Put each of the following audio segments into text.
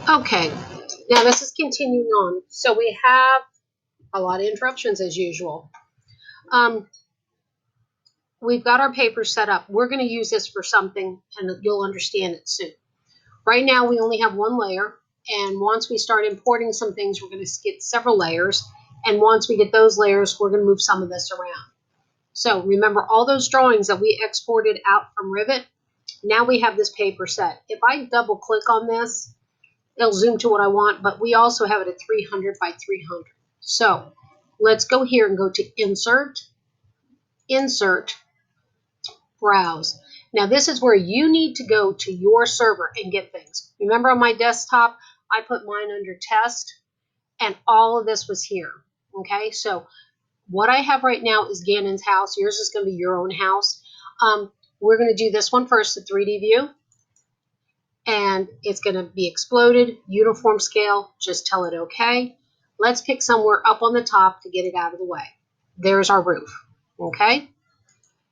Okay, now this is continuing on. So we have a lot of interruptions as usual. We've got our paper set up. We're going to use this for something, and you'll understand it soon. Right now, we only have one layer, and once we start importing some things, we're going to get several layers, and once we get those layers, we're going to move some of this around. So remember all those drawings that we exported out from Rivet? Now we have this paper set. If I double click on this, it'll zoom to what I want, but we also have it at 300 by 300. So let's go here and go to Insert, Insert, Browse. Now this is where you need to go to your server and get things. Remember on my desktop, I put mine under Test, and all of this was here. Okay, so what I have right now is Gannon's house. Yours is going to be your own house. We're going to do this one first, the 3D view. And it's going to be exploded, uniform scale. Just tell it okay. Let's pick somewhere up on the top to get it out of the way. There's our roof. Okay.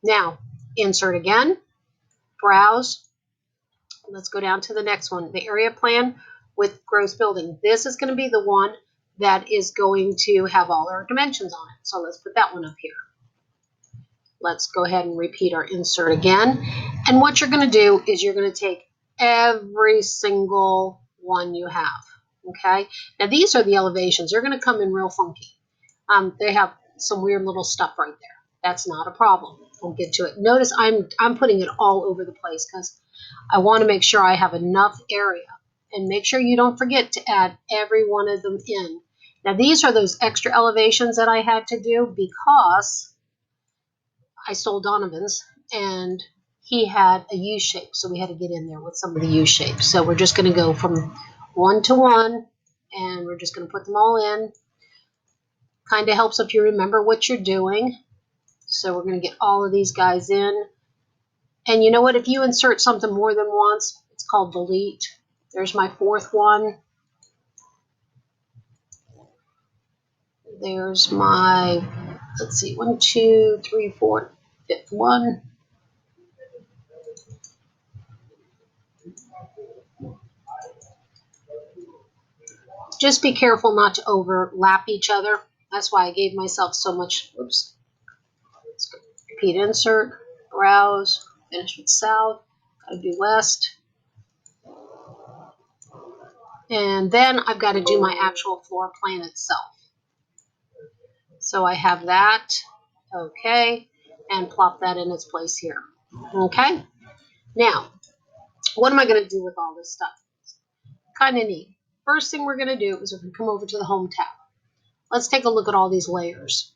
Now, insert again. Browse. Let's go down to the next one. The area plan with gross building. This is going to be the one that is going to have all our dimensions on it. So let's put that one up here. Let's go ahead and repeat our insert again. And what you're going to do is you're going to take every single one you have. Okay. Now these are the elevations. They're going to come in real funky. They have some weird little stuff right there. That's not a problem. We'll get to it. Notice I'm putting it all over the place because I want to make sure I have enough area. And make sure you don't forget to add every one of them in. Now these are those extra elevations that I had to do because I stole Donovan's and he had a U shape, so we had to get in there with some of the U shapes. So we're just going to go from one to one, and we're just going to put them all in. Kind of helps if you remember what you're doing. So we're going to get all of these guys in. And you know what? If you insert something more than once, it's called delete. There's my fourth one. There's my, let's see, 1, 2, 3, 4, fifth one. Just be careful not to overlap each other. That's why I gave myself so much. Oops. Let's go. Repeat insert, browse, finish with south, gotta do west. And then I've got to do my actual floor plan itself. So I have that, okay, and plop that in its place here. Okay, now, what am I going to do with all this stuff? Kind of neat. First thing we're going to do is we're going to come over to the Home tab. Let's take a look at all these layers.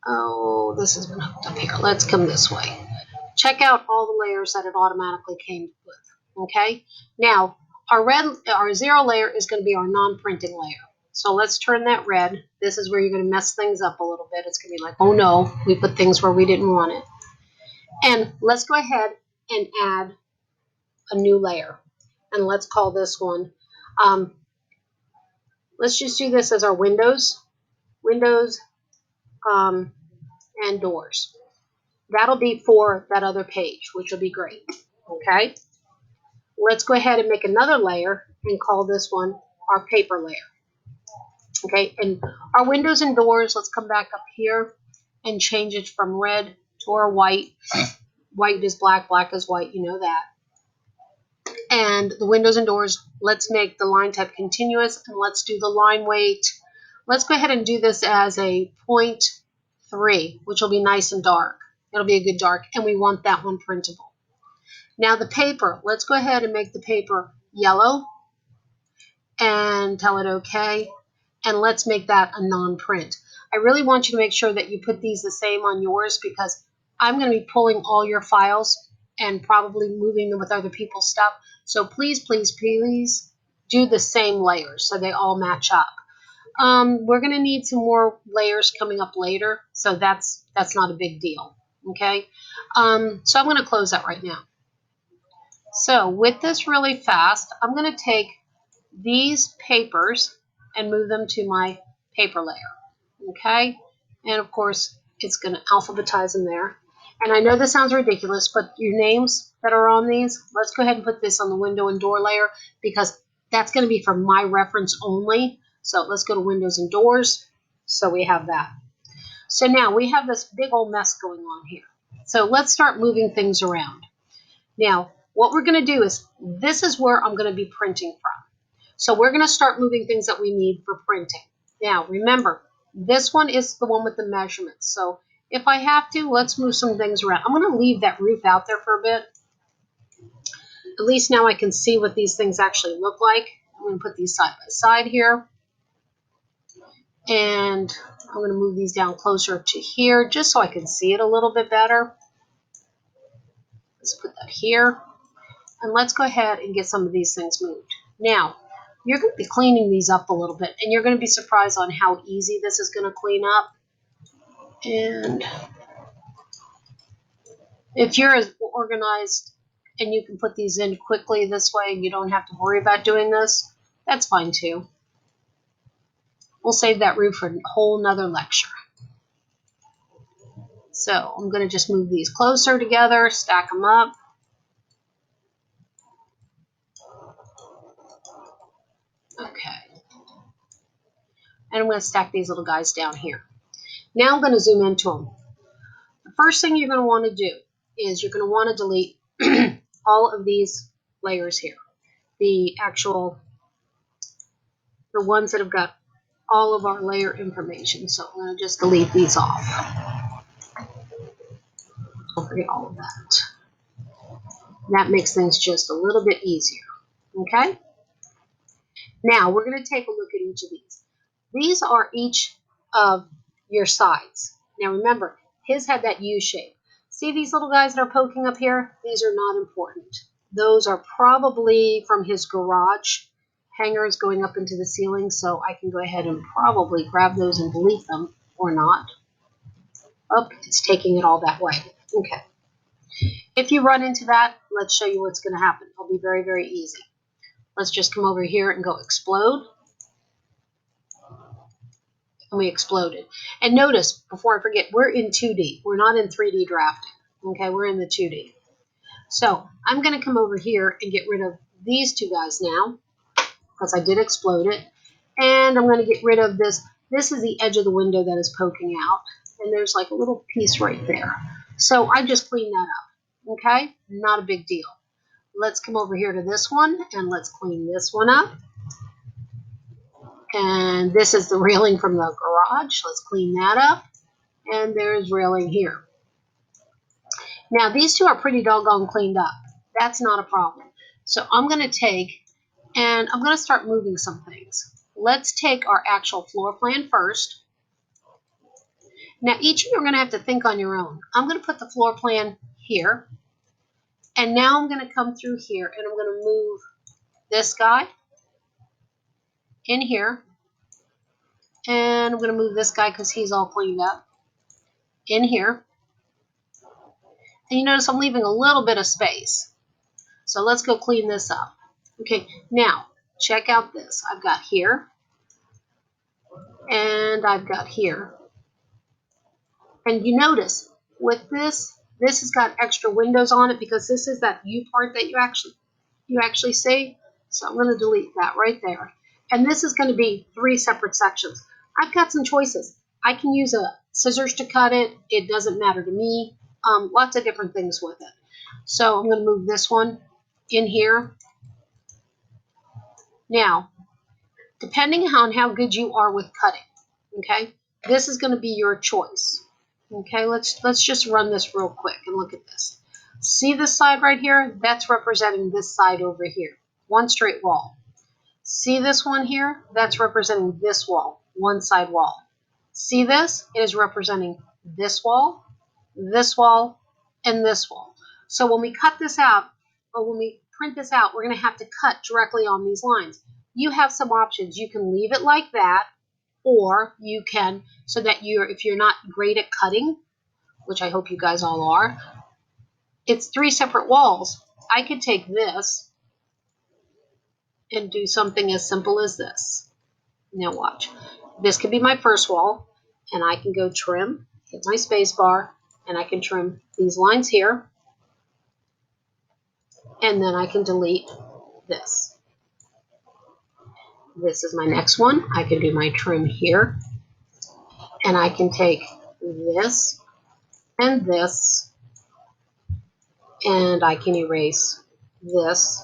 Oh, this has been hooked up here. Let's come this way. Check out all the layers that it automatically came with. Okay. Now, our 0 layer is going to be our non-printing layer. So let's turn that red. This is where you're going to mess things up a little bit. It's going to be like, oh no, we put things where we didn't want it. And let's go ahead and add a new layer. And let's call this one, let's just do this as our windows, and doors. That'll be for that other page, which will be great. Okay. Let's go ahead and make another layer and call this one our paper layer. Okay, and our windows and doors, let's come back up here and change it from red to our white. White is black, black is white, you know that. And the windows and doors, let's make the line type continuous, and let's do the line weight. Let's go ahead and do this as a 0.3, which will be nice and dark. It'll be a good dark, and we want that one printable. Now the paper, let's go ahead and make the paper yellow and tell it okay. And let's make that a non-print. I really want you to make sure that you put these the same on yours because I'm going to be pulling all your files and probably moving them with other people's stuff. So please, please, please do the same layers so they all match up. We're going to need some more layers coming up later, so that's not a big deal. Okay, so I'm going to close that right now. So with this really fast, I'm going to take these papers and move them to my paper layer. Okay, and of course it's going to alphabetize them there. And I know this sounds ridiculous, but your names that are on these, let's go ahead and put this on the window and door layer because That's going to be for my reference only. So let's go to Windows and Doors. So we have that. So now we have this big old mess going on here. So let's start moving things around. Now, what we're going to do is, this is where I'm going to be printing from. So we're going to start moving things that we need for printing. Now, remember, this one is the one with the measurements. So if I have to, let's move some things around. I'm going to leave that roof out there for a bit. At least now I can see what these things actually look like. I'm going to put these side by side here. And I'm going to move these down closer to here just so I can see it a little bit better. Let's put that here. And let's go ahead and get some of these things moved. Now, you're going to be cleaning these up a little bit, and you're going to be surprised on how easy this is going to clean up. And if you're as organized and you can put these in quickly this way and you don't have to worry about doing this, that's fine too. We'll save that roof for a whole nother lecture. So I'm going to just move these closer together, stack them up. Okay. And I'm going to stack these little guys down here. Now I'm going to zoom into them. The first thing you're going to want to do is you're going to want to delete all of these layers here. The ones that have got all of our layer information. So I'm going to just delete these off. Don't forget all of that. That makes things just a little bit easier. Okay? Now we're going to take a look at each of these. These are each of your sides. Now remember, his had that U shape. See these little guys that are poking up here? These are not important. Those are probably from his garage hangers going up into the ceiling, so I can go ahead and probably grab those and delete them, or not. Oh, it's taking it all that way. Okay. If you run into that, let's show you what's going to happen. It'll be very, very easy. Let's just come over here and go explode. And we exploded. And notice, before I forget, we're in 2D. We're not in 3D drafting. Okay, we're in the 2D. So I'm going to come over here and get rid of these two guys now, because I did explode it. And I'm going to get rid of this. This is the edge of the window that is poking out. And there's like a little piece right there. So I just cleaned that up. Okay, not a big deal. Let's come over here to this one and let's clean this one up. And this is the railing from the garage. Let's clean that up. And there's railing here. Now, these two are pretty doggone cleaned up. That's not a problem. So I'm going to take and I'm going to start moving some things. Let's take our actual floor plan first. Now, each of you are going to have to think on your own. I'm going to put the floor plan here. And now I'm going to come through here and I'm going to move this guy in here. And I'm going to move this guy because he's all cleaned up in here. And you notice I'm leaving a little bit of space. So let's go clean this up. Okay, now check out this. I've got here and I've got here. And you notice with this has got extra windows on it because this is that U part that you actually see. So I'm going to delete that right there. And this is going to be 3 separate sections. I've got some choices. I can use a scissors to cut it. It doesn't matter to me. Lots of different things with it. So I'm going to move this one in here. Now, depending on how good you are with cutting, okay, this is going to be your choice. Okay, let's just run this real quick and look at this. See this side right here? That's representing this side over here. One straight wall. See this one here? That's representing this wall. One side wall. See this? It is representing this wall, and this wall. So when we cut this out, or when we print this out, we're going to have to cut directly on these lines. You have some options. You can leave it like that, or you can, so that if you're not great at cutting, which I hope you guys all are, it's 3 separate walls. I could take this and do something as simple as this. Now watch. This could be my first wall, and I can go trim, hit my space bar, and I can trim these lines here, and then I can delete this. This is my next one. I can do my trim here, and I can take this and this, and I can erase this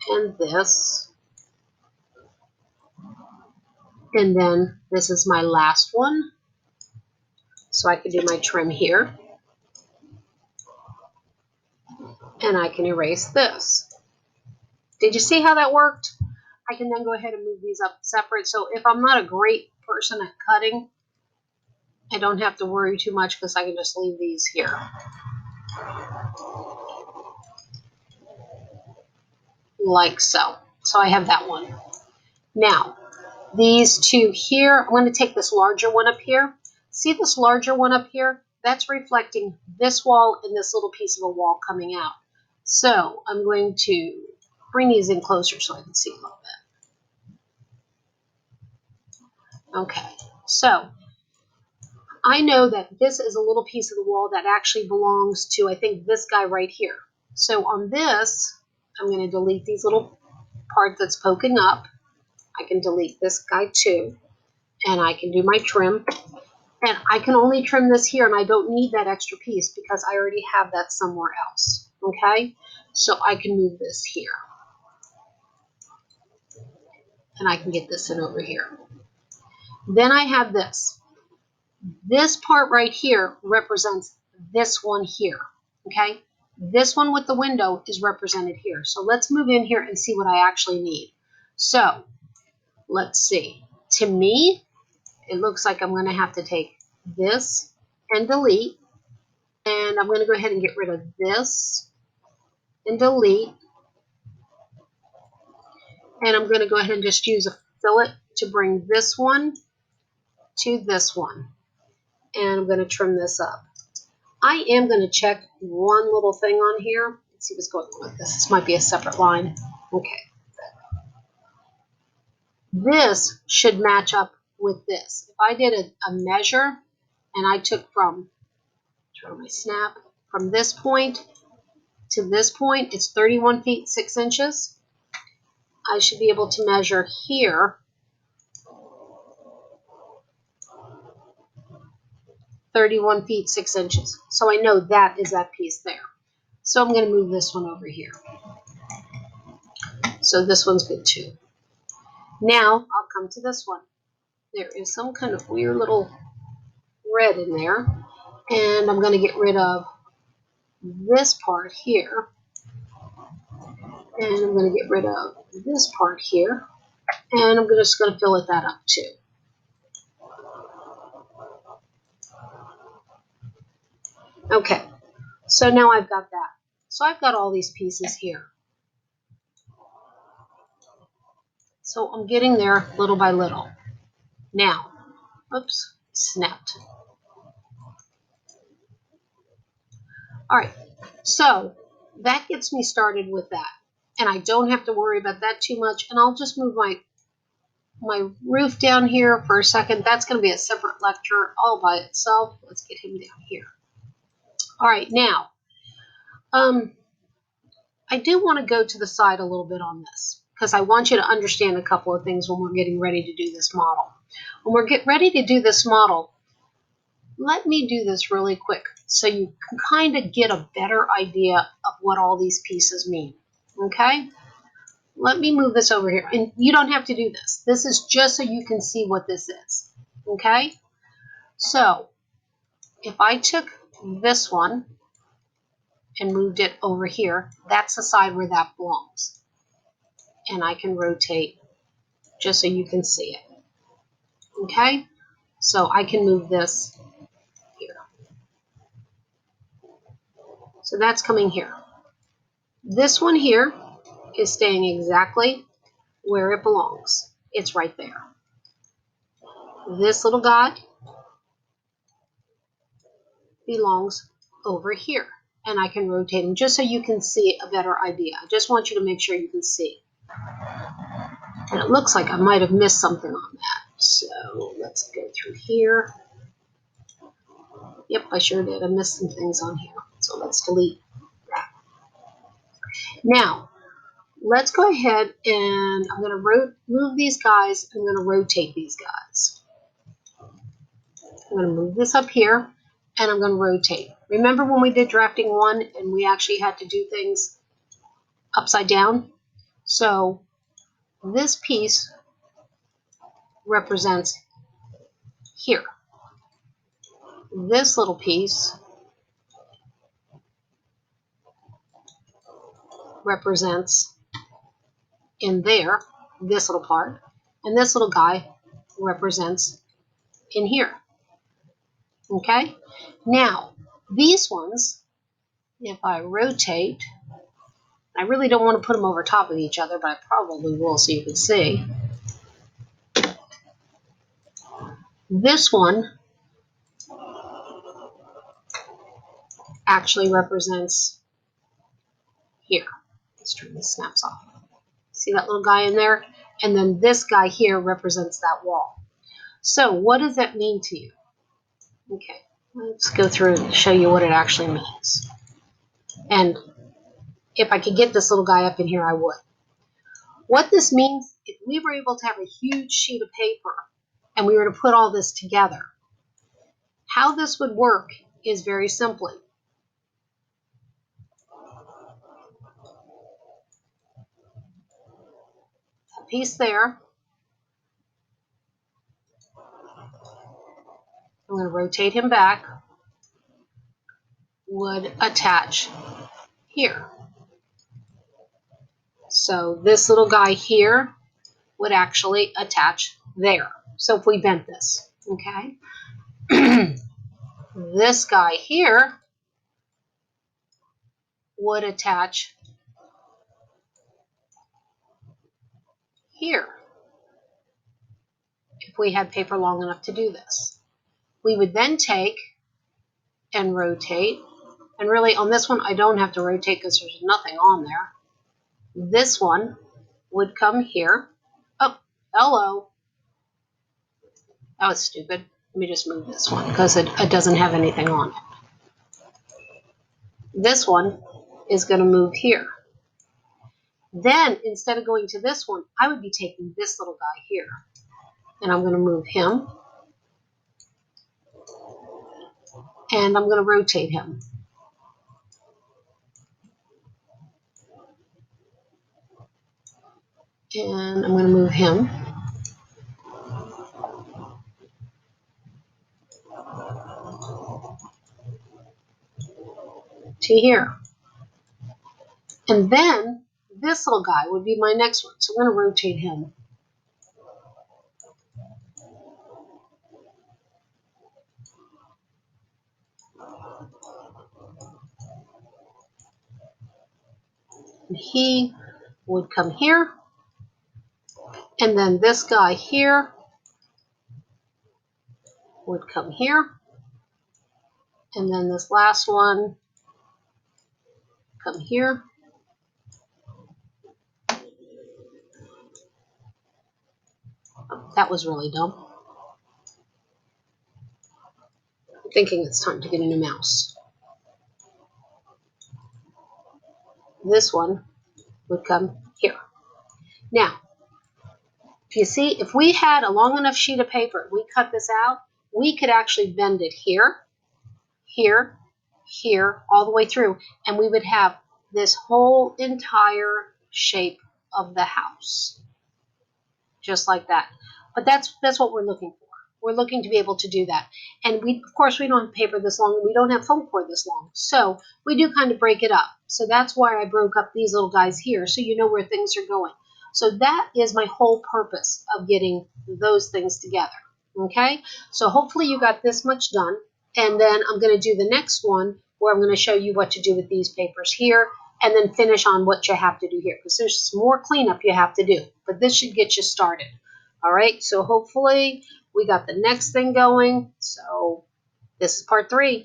and this, and then this is my last one, so I can do my trim here, and I can erase this. Did you see how that worked? I can then go ahead and move these up separate, so if I'm not a great person at cutting, I don't have to worry too much because I can just leave these here. Like so. So I have that one. Now, these two here, I'm going to take this larger one up here. See this larger one up here? That's reflecting this wall and this little piece of a wall coming out. So I'm going to bring these in closer so I can see a little bit. Okay, so I know that this is a little piece of the wall that actually belongs to, I think, this guy right here. So on this, I'm going to delete these little part that's poking up. I can delete this guy too, and I can do my trim. And I can only trim this here, and I don't need that extra piece because I already have that somewhere else, okay? So I can move this here. And I can get this in over here. Then I have this. This part right here represents this one here, okay? This one with the window is represented here. So let's move in here and see what I actually need. So let's see. To me, it looks like I'm going to have to take this and delete. And I'm going to go ahead and get rid of this and delete. And I'm going to go ahead and just use a fillet to bring this one to this one. And I'm going to trim this up. I am going to check one little thing on here. Let's see what's going on with this. This might be a separate line. Okay. This should match up with this. If I did a measure and I took from, turn my snap, from this point to this point, it's 31 feet 6 inches. I should be able to measure here 31 feet 6 inches. So I know that is that piece there. So I'm going to move this one over here. So this one's good too. Now I'll come to this one. There is some kind of weird little red in there. And I'm going to get rid of this part here. And I'm going to get rid of this part here. And I'm just going to fillet that up too. Okay, so now I've got that. So I've got all these pieces here. So I'm getting there little by little. Now, oops, snapped. All right, so that gets me started with that. And I don't have to worry about that too much. And I'll just move my roof down here for a second. That's going to be a separate lecture all by itself. Let's get him down here. All right, now, I do want to go to the side a little bit on this because I want you to understand a couple of things when we're getting ready to do this model. When we're getting ready to do this model, let me do this really quick so you can kind of get a better idea of what all these pieces mean, okay? Let me move this over here. And you don't have to do this. This is just so you can see what this is, okay? So if I took this one and moved it over here, that's the side where that belongs. And I can rotate just so you can see it, okay? So I can move this here. So that's coming here. This one here is staying exactly where it belongs. It's right there. This little dot belongs over here. And I can rotate them just so you can see a better idea. I just want you to make sure you can see. And it looks like I might have missed something on that. So let's go through here. Yep, I sure did. I missed some things on here. So let's delete that. Now, let's go ahead and I'm going to move these guys. I'm going to rotate these guys. I'm going to move this up here and I'm going to rotate. Remember when we did drafting 1 and we actually had to do things upside down? So this piece represents here. This little piece represents in there, this little part, and this little guy represents in here. Okay? Now, these ones, if I rotate, I really don't want to put them over top of each other, but I probably will so you can see. This one actually represents here. Let's turn this snaps off. See that little guy in there? And then this guy here represents that wall. So what does that mean to you? Okay, let's go through and show you what it actually means. And if I could get this little guy up in here, I would. What this means, if we were able to have a huge sheet of paper and we were to put all this together, how this would work is very simply. A piece there. I'm going to rotate him back, would attach here. So this little guy here would actually attach there. So if we bent this, okay? This guy here would attach here if we had paper long enough to do this. We would then take and rotate, and really on this one I don't have to rotate because there's nothing on there. This one would come here. Oh, hello. That was stupid. Let me just move this one because it doesn't have anything on it. This one is going to move here. Then, instead of going to this one, I would be taking this little guy here. And I'm going to move him. And I'm going to rotate him. And I'm going to move him. To here. And then, this little guy would be my next one. So I'm going to rotate him. And he would come here. And then this guy here would come here. And then this last one come here. Oh, that was really dumb. I'm thinking it's time to get a new mouse. This one would come here. Now, if you see, if we had a long enough sheet of paper, we cut this out, we could actually bend it here, here, here, all the way through, and we would have this whole entire shape of the house, just like that. But that's what we're looking for. We're looking to be able to do that. And of course, we don't have paper this long, and we don't have foam core this long. So we do kind of break it up. So that's why I broke up these little guys here, so you know where things are going. So that is my whole purpose of getting those things together. Okay? So hopefully you got this much done. And then I'm going to do the next one where I'm going to show you what to do with these papers here, and then finish on what you have to do here, because there's some more cleanup you have to do. But this should get you started. All right? So hopefully we got the next thing going. So this is part 3.